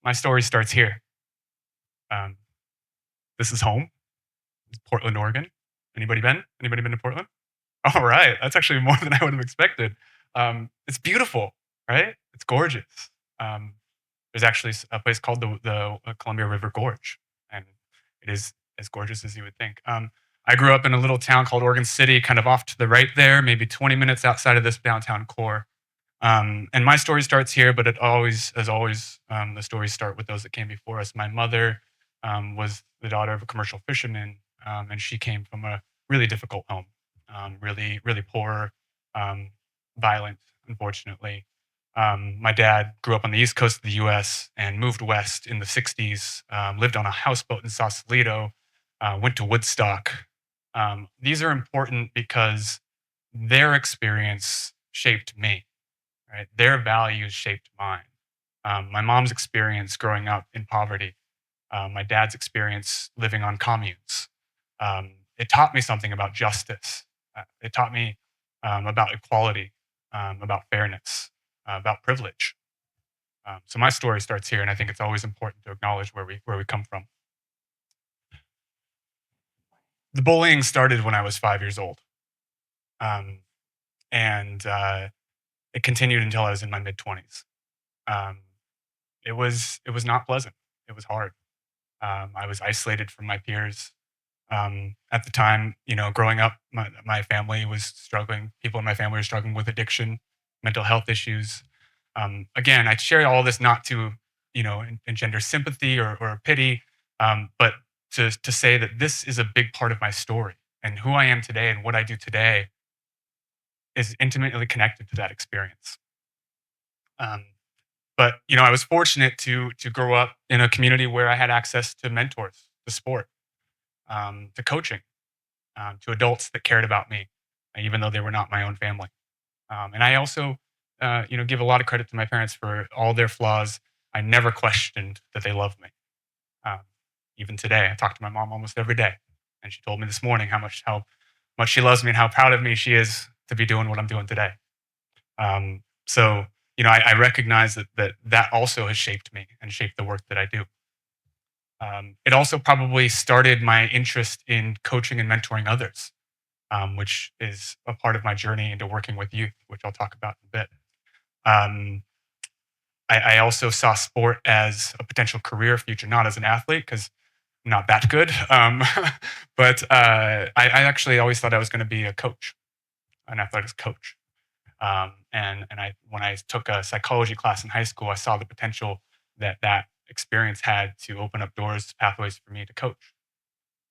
My story starts here. Um, this is home. It's Portland, Oregon. Anybody been? Anybody been to Portland? All right, that's actually more than I would have expected. It's beautiful, right? It's gorgeous. Um, there's actually a place called the Columbia River Gorge, and it is as gorgeous as you would think. I grew up in a little town called Oregon City, kind of off to the right there, maybe 20 minutes outside of this downtown core. And my story starts here, but it always, as always, the stories start with those that came before us. My mother was the daughter of a commercial fisherman, and she came from a really difficult home, really, really poor, um, violent, unfortunately. My dad grew up on the east coast of the US and moved west in the 60s, lived on a houseboat in Sausalito, went to Woodstock. These are important because their experience shaped me, right? Their values shaped mine. My mom's experience growing up in poverty, my dad's experience living on communes. It taught me something about justice. It taught me about equality, about fairness, about privilege. So my story starts here, and I think it's always important to acknowledge where we come from. The bullying started when I was 5 years old, um, and it continued until I was in my mid 20s. Um, it was not pleasant. It was hard. I was isolated from my peers. At the time, growing up, my family was struggling. People in my family were struggling with addiction, mental health issues. Again, I share all this not to, engender sympathy or pity, but to say that this is a big part of my story, and who I am today and what I do today is intimately connected to that experience. Um, but I was fortunate to grow up in a community where I had access to mentors, to sport, to coaching, to adults that cared about me, even though they were not my own family. And I also, give a lot of credit to my parents for all their flaws. I never questioned that they loved me. Um, Even today, I talk to my mom almost every day, and she told me this morning how much she loves me and how proud of me she is to be doing what I'm doing today. So I recognize that also has shaped me and shaped the work that I do. It also probably started my interest in coaching and mentoring others, which is a part of my journey into working with youth, which I'll talk about in a bit. Um, I also saw sport as a potential career future, not as an athlete because I'm not that good, but I actually always thought I was going to be a coach, an athletics coach. And when I took a psychology class in high school, I saw the potential that experience had to open up doors, pathways for me to coach.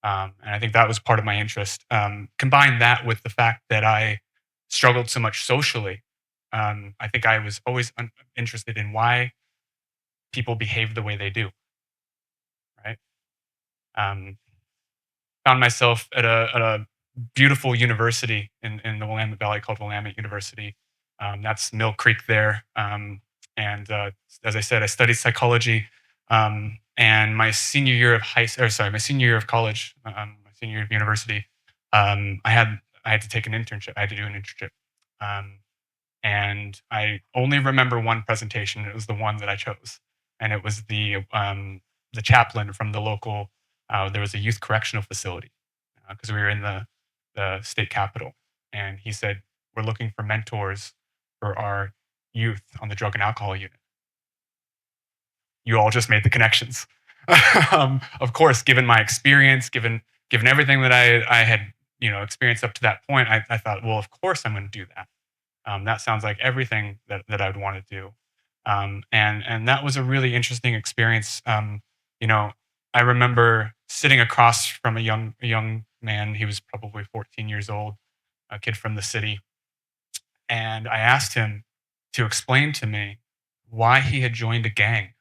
And I think that was part of my interest. Combine that with the fact that I struggled so much socially. I think I was always interested in why people behave the way they do. Right. Um, Found myself at a beautiful university in the Willamette Valley called Willamette University. That's Mill Creek there. And as I said, I studied psychology. And my senior year of my senior year of college, my senior year of university, I had to take an internship. I had to do an internship. Um, and I only remember one presentation. It was the one that I chose, and it was the chaplain from the local. There was a youth correctional facility because we were in the state capital, and he said, "We're looking for mentors for our youth on the drug and alcohol unit." You all just made the connections. Of course, given my experience, given everything that I had experienced up to that point, I thought, well, of course I'm going to do that. That sounds like everything that I'd want to do. And that was a really interesting experience. You know, I remember sitting across from a young man. He was probably 14 years old, a kid from the city, and I asked him to explain to me why he had joined a gang.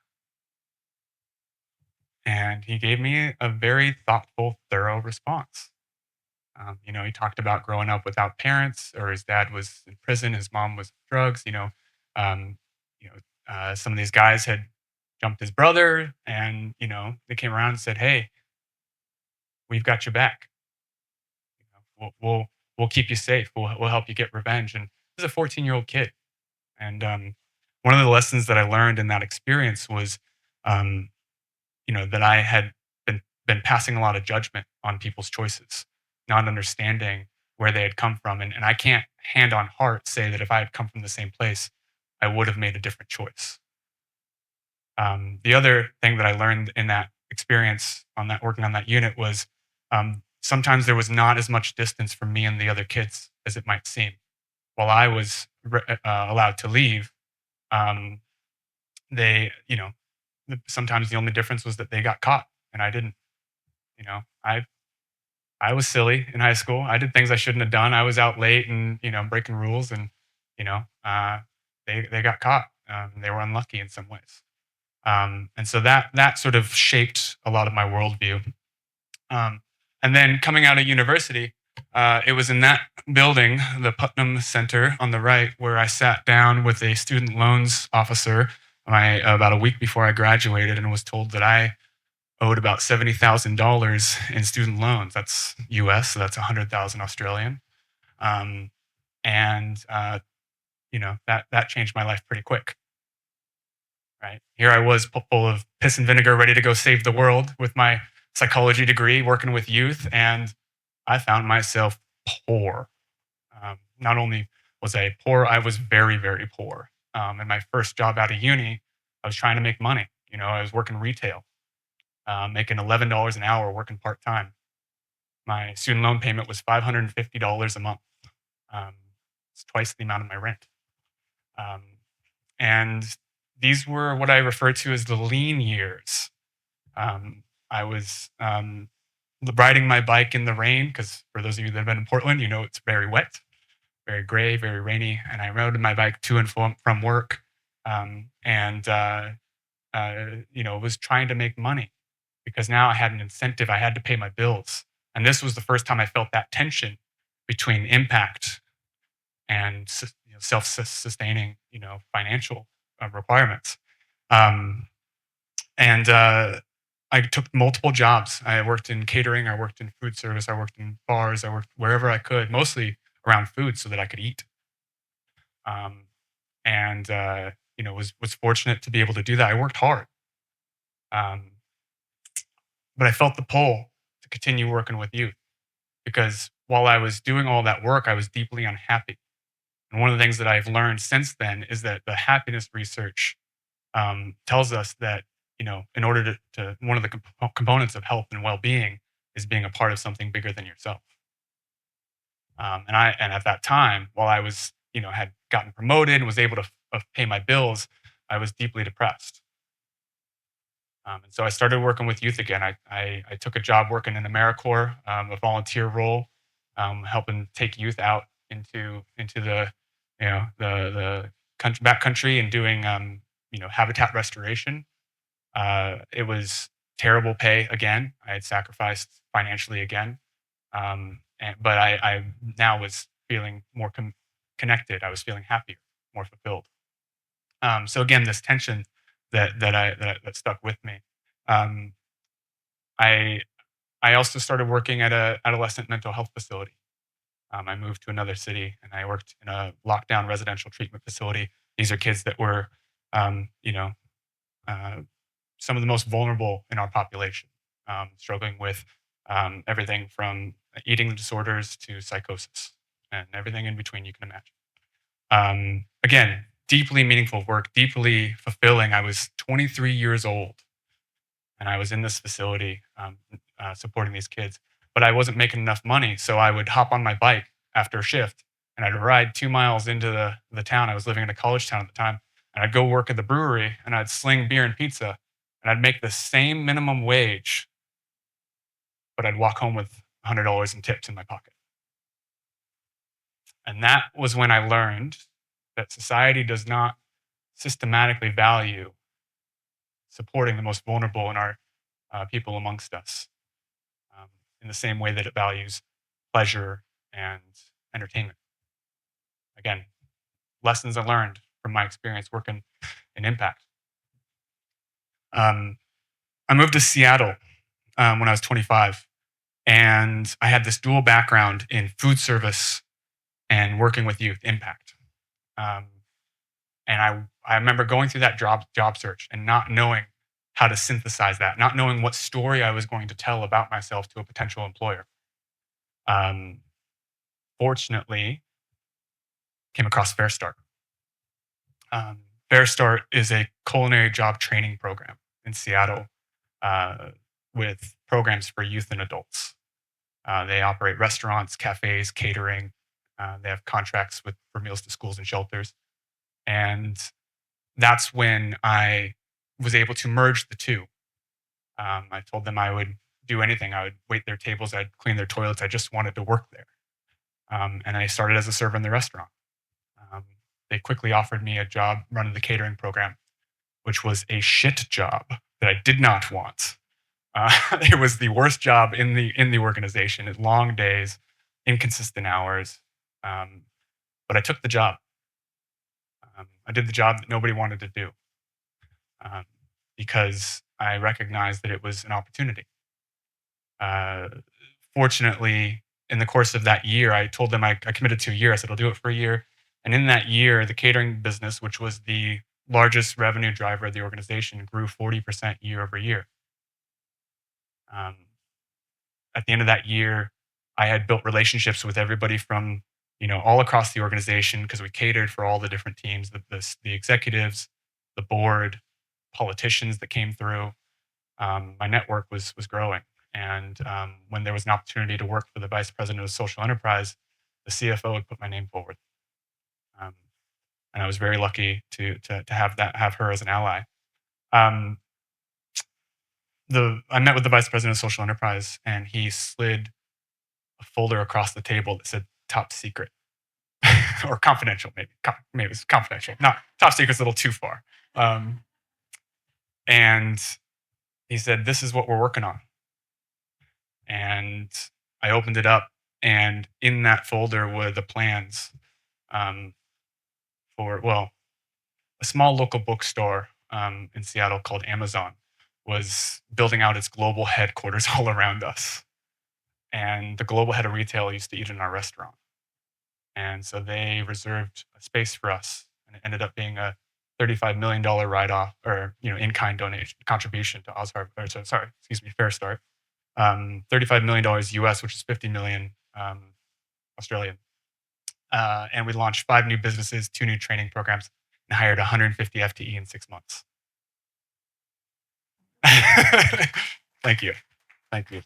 And he gave me a very thoughtful, thorough response. He talked about growing up without parents, or his dad was in prison, his mom was drugs. Um, some of these guys had jumped his brother, and they came around and said, "Hey, we've got your back. We'll keep you safe. We'll help you get revenge." And this is a 14-year-old kid. And one of the lessons that I learned in that experience was um, that I had been passing a lot of judgment on people's choices, not understanding where they had come from. And I can't hand on heart say that if I had come from the same place, I would have made a different choice. The other thing that I learned in that experience on that working on that unit was sometimes there was not as much distance from me and the other kids as it might seem. While I was allowed to leave, um, they, sometimes the only difference was that they got caught and I didn't. You know, I was silly in high school. I did things I shouldn't have done. I was out late and breaking rules, and you know, uh, they got caught. They were unlucky in some ways, and so that sort of shaped a lot of my worldview. Um, and then coming out of university, it was in that building, the Putnam Center on the right, where I sat down with a student loans officer about a week before I graduated, and was told that I owed about $70,000 in student loans. That's US, so that's 100,000 Australian. Um, and that changed my life pretty quick. Right here, I was full of piss and vinegar, ready to go save the world with my psychology degree, working with youth, and I found myself poor. Not only was I poor, I was very, very poor. In my first job out of uni, I was trying to make money. I was working retail, making $11 an hour, working part time. My student loan payment was $550 a month. Um, it's twice the amount of my rent. Um, and these were what I refer to as the lean years. I was riding my bike in the rain because, for those of you that have been in Portland, it's very wet, very gray, very rainy. And I rode my bike to and from work, and was trying to make money because now I had an incentive. I had to pay my bills, and this was the first time I felt that tension between impact and self-sustaining, financial requirements. Um, and I took multiple jobs. I worked in catering. I worked in food service. I worked in bars. I worked wherever I could, mostly around food, so that I could eat. Um, and was fortunate to be able to do that. I worked hard, um, but I felt the pull to continue working with youth because while I was doing all that work, I was deeply unhappy. And one of the things that I've learned since then is that the happiness research tells us that in order to one of the components of health and well-being is being a part of something bigger than yourself. And at that time, while I was had gotten promoted and was able to pay my bills, I was deeply depressed. And so I started working with youth again. I took a job working in AmeriCorps, a volunteer role, helping take youth out into the the country, back country, and doing habitat restoration. It was terrible pay again. I had sacrificed financially again, but I now was feeling more connected. I was feeling happier, more fulfilled. So again, this tension that stuck with me. Um, I I also started working at a adolescent mental health facility. I moved to another city and I worked in a lockdown residential treatment facility. These are kids that were, um, you know, uh, some of the most vulnerable in our population, struggling with everything from eating disorders to psychosis and everything in between you can imagine. Again, deeply meaningful work, deeply fulfilling. I was 23 years old and I was in this facility supporting these kids, but I wasn't making enough money. So I would hop on my bike after a shift and I'd ride 2 miles into the town. I was living in a college town at the time. And I'd go work at the brewery and I'd sling beer and pizza and I'd make the same minimum wage, but I'd walk home with $100 in tips in my pocket. And that was when I learned that society does not systematically value supporting the most vulnerable in our people amongst us in the same way that it values pleasure and entertainment. Again, lessons I learned from my experience working in impact. Um, I moved to Seattle when I was 25, and I had this dual background in food service and working with youth impact. Um, and I remember going through that job search and not knowing how to synthesize that, not knowing what story I was going to tell about myself to a potential employer. Um, Fortunately, came across Fair Start. Um, Fair Start is a culinary job training program in Seattle uh, with programs for youth and adults. They operate restaurants, cafes, catering. They have contracts with for meals to schools and shelters, and that's when I was able to merge the two. I told them I would do anything. I would wait their tables. I'd clean their toilets. I just wanted to work there. And I started as a server in the restaurant. Um, they quickly offered me a job running the catering program, which was a shit job that I did not want. It was the worst job in the organization. It long days, inconsistent hours, um, but I took the job. I did the job that nobody wanted to do um, because I recognized that it was an opportunity. Uh, Fortunately, in the course of that year, I told them I committed to a year. I said I'll do it for a year, and in that year, the catering business, which was the largest revenue driver of the organization, grew 40% year over year. Um, at the end of that year, I had built relationships with everybody from all across the organization because we catered for all the different teams, the executives, the board, politicians that came through. My network was growing, and when there was an opportunity to work for the vice president of social enterprise, the CFO had put my name forward, um, and I was very lucky to have her as an ally. Um, I met with the vice president of social enterprise, and he slid a folder across the table that said "top secret" or "confidential." Maybe it was confidential. Not top secret's a little too far. Um, and he said, "This is what we're working on." And I opened it up, and in that folder were the plans um, for a small local bookstore in Seattle called Amazon was building out its global headquarters all around us. And the global head of retail used to eat in our restaurant. And so they reserved a space for us, and it ended up being a $35 million write-off or in-kind donation contribution to Fair Start. $35 million US, which is 50 million Australian. And we launched 5 new businesses, 2 new training programs, and hired 150 FTE in 6 months. Thank you. Thank you.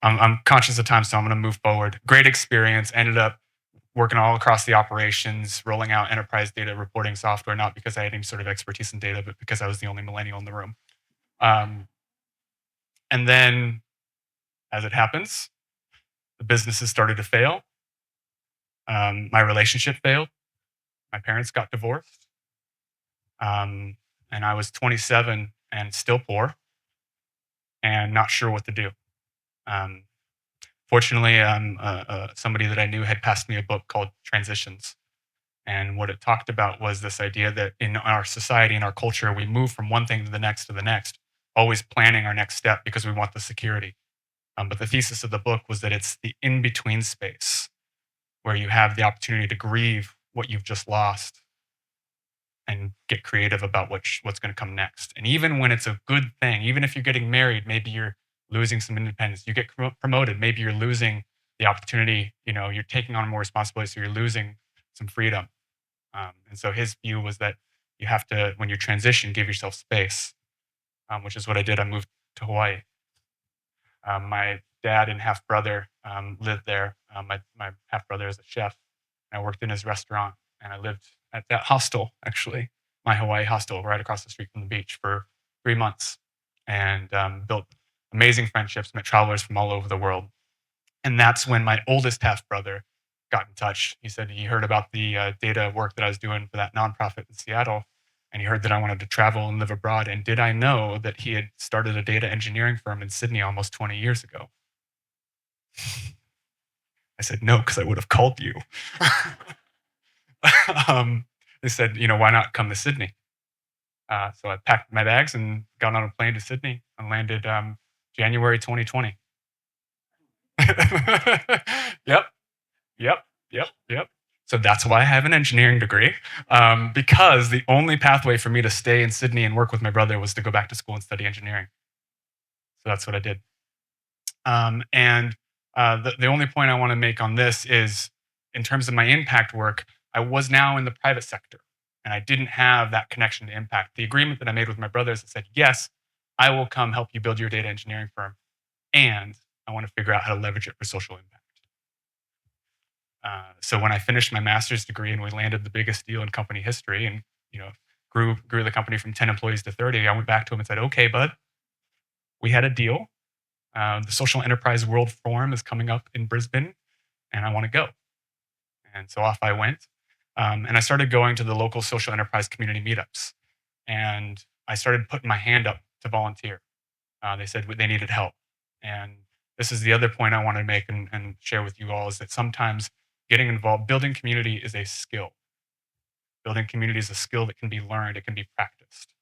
I'm conscious of time, so I'm going to move forward. Great experience. Ended up working all across the operations, rolling out enterprise data reporting software, not because I had any sort of expertise in data, but because I was the only millennial in the room. And then, as it happens, the businesses started to fail. My relationship failed. My parents got divorced. And I was 27 and still poor and not sure what to do. Fortunately, somebody that I knew had passed me a book called Transitions. And what it talked about was this idea that in our society, in our culture, we move from one thing to the next, always planning our next step because we want the security. But the thesis of the book was that it's the in-between space where you have the opportunity to grieve what you've just lost and get creative about what's going to come next. And even when it's a good thing, even if you're getting married, maybe you're losing some independence. You get promoted, maybe you're losing the opportunity. You're taking on more responsibility, so you're losing some freedom. And so his view was that you have to, when you transition, give yourself space, which is what I did. I moved to Hawaii. My dad and half brother lived there. My half brother is a chef. I worked in his restaurant, and I lived at that hostel, actually, my Hawaii hostel, right across the street from the beach for 3 months, and built amazing friendships, met travelers from all over the world. And that's when my oldest half brother got in touch. He said he heard about the data work that I was doing for that nonprofit in Seattle, and he heard that I wanted to travel and live abroad. And did I know that he had started a data engineering firm in Sydney almost 20 years ago? I said, no, because I would have called you. They said, why not come to Sydney? So I packed my bags and got on a plane to Sydney and landed January 2020. Yep, yep, yep, yep. So that's why I have an engineering degree, because the only pathway for me to stay in Sydney and work with my brother was to go back to school and study engineering. So that's what I did. And the only point I want to make on this is, in terms of my impact work, I was now in the private sector, and I didn't have that connection to impact. The agreement that I made with my brothers that said, yes, I will come help you build your data engineering firm, and I want to figure out how to leverage it for social impact. So when I finished my master's degree and we landed the biggest deal in company history, and you know grew the company from 10 employees to 30, I went back to him and said, "Okay, bud, we had a deal. The Social Enterprise World Forum is coming up in Brisbane, and I want to go." And so off I went, and I started going to the local social enterprise community meetups, and I started putting my hand up to volunteer. They said they needed help, and this is the other point I want to make and share with you all, is that sometimes getting involved, building community is a skill. Building community is a skill that can be learned, it can be practiced.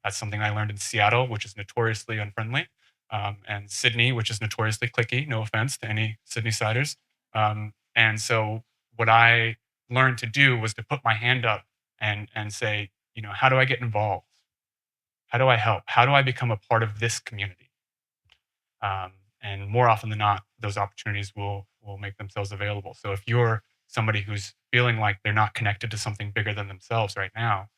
That's something I learned in Seattle, which is notoriously unfriendly, and Sydney, which is notoriously cliquey. No offense to any Sydney siders. And so, what I learned to do was to put my hand up and say, how do I get involved? How do I help? How do I become a part of this community? And more often than not, those opportunities will make themselves available. So if you're somebody who's feeling like they're not connected to something bigger than themselves right now,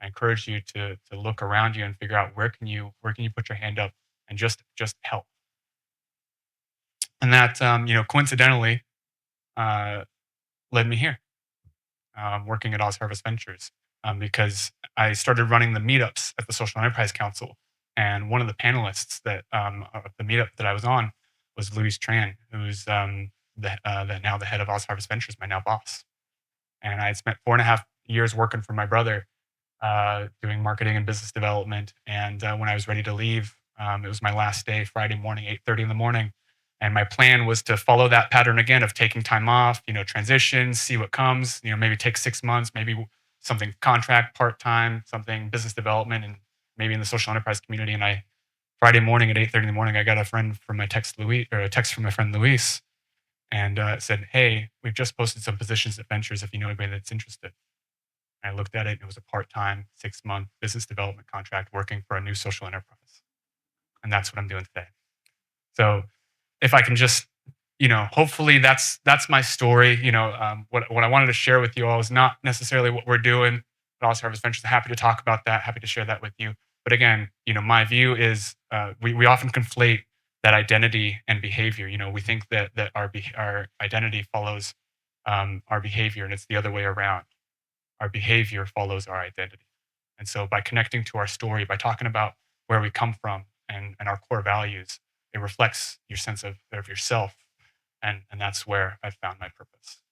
I encourage you to look around you and figure out where can you put your hand up and just help. And that coincidentally uh, led me here, working at Oz Harvest Ventures, because I started running the meetups at the Social Enterprise Council, and one of the panelists of the meetup that I was on was Louise Tran, who's now the head of Oz Harvest Ventures, my now boss. And I had spent 4.5 years working for my brother, doing marketing and business development. And when I was ready to leave, it was my last day, Friday morning, 8:30 in the morning. And my plan was to follow that pattern again of taking time off, transition, see what comes, maybe take 6 months, maybe something contract, part time, something business development, and maybe in the social enterprise community. And Friday morning at 8:30 in the morning, I got a text from my friend Luis, and it said, "Hey, we've just posted some positions at Ventures. If you know anybody that's interested." I looked at it, and it was a part-time, 6-month business development contract working for a new social enterprise. And that's what I'm doing today. So if I can just, hopefully that's my story. What I wanted to share with you all is not necessarily what we're doing at All Harvest Ventures. Happy to talk about that. Happy to share that with you. But again, my view is we often conflate that identity and behavior. We think that our identity follows our behavior, and it's the other way around. Our behavior follows our identity. And so by connecting to our story, by talking about where we come from and our core values, it reflects your sense of yourself. And that's where I found my purpose.